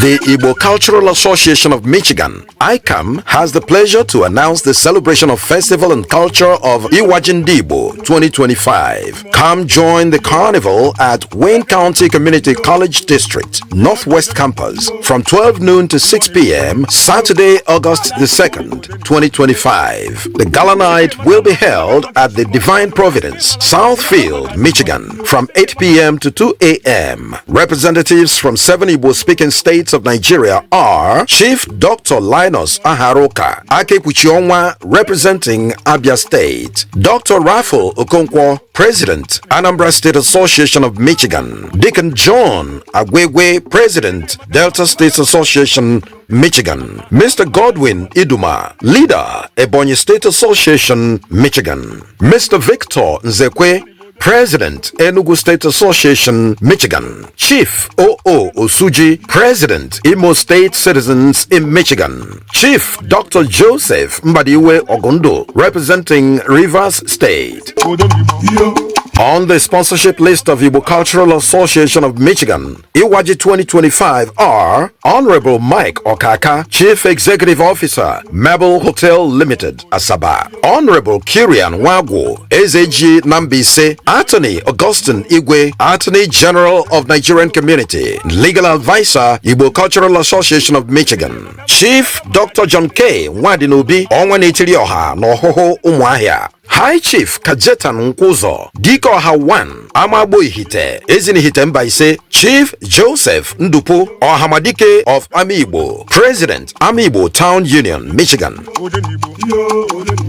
The Igbo Cultural Association of Michigan, ICAM, has the pleasure to announce the celebration of Festival and Culture of Iwajindibo 2025. Come join the carnival at Wayne County Community College District, Northwest Campus, from 12 noon to 6 p.m. Saturday, August the 2nd, 2025. The gala night will be held at the Divine Providence, Southfield, Michigan, from 8 p.m. to 2 a.m. Representatives from 7 Igbo-speaking states of Nigeria are Chief Dr. Linus Aharoka Akekuchionwa, representing Abia State; Dr. Nwafo Okonkwo, President, Anambra State Association of Michigan; Deacon John Agwegwe, President, Delta State Association, Michigan; Mr. Godwin Iduma, Leader, Ebonyi State Association, Michigan; Mr. Victor Nzekwe, President, Enugu State Association, Michigan; Chief O.O. Osuji, President, Imo State Citizens in Michigan; Chief Dr. Joseph Mbadiwe Ogundo, representing Rivers State. On the sponsorship list of Igbo Cultural Association of Michigan, Iwaji 2025 are Honorable Mike Okaka, Chief Executive Officer, Mabel Hotel Limited, Asaba; Honorable Kirian Wagwo, SAG Nambise; Attorney Augustine Igwe, Attorney General of Nigerian Community, Legal Advisor, Igbo Cultural Association of Michigan; Chief Dr. John K. Wadinobi, Onwanitirioha, Nohoho Umuahia; High Chief Kajetan Nkuzo, Diko Hawan, Amabo Ihite, Ezinihite Mbaise; Chief Joseph Ndupu Ohamadike of Amiibo, President, Amiibo Town Union, Michigan.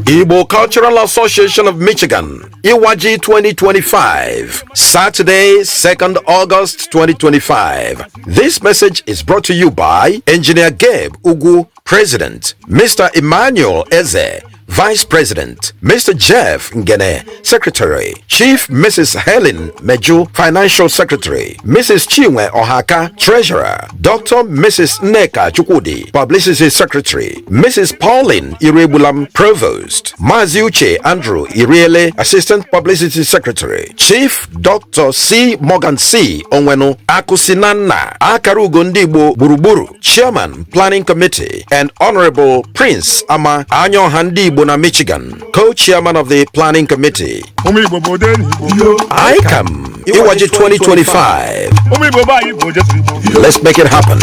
Igbo Cultural Association of Michigan, Iwaji 2025, Saturday, 2nd August 2025. This message is brought to you by Engineer Gabe Ugu, President, Mr. Emmanuel Eze, Vice President, Mr. Jeff Ngene, Secretary, Chief Mrs. Helen Meju, Financial Secretary, Mrs. Chinwe Ohaka, Treasurer, Dr. Mrs. Neka Chudi, Publicity Secretary, Mrs. Pauline Irebulam, Provost, Maziuche Andrew Iriele, Assistant Publicity Secretary, Chief Dr. C. Morgan C. Onwenu, Akusinana, Akarugondibo Buruburu, Chairman, Planning Committee, and Honorable Prince Ama Anyo Handi Bona, Michigan, co-chairman of the planning committee. ICAM Iwaji 2025. Let's make it happen.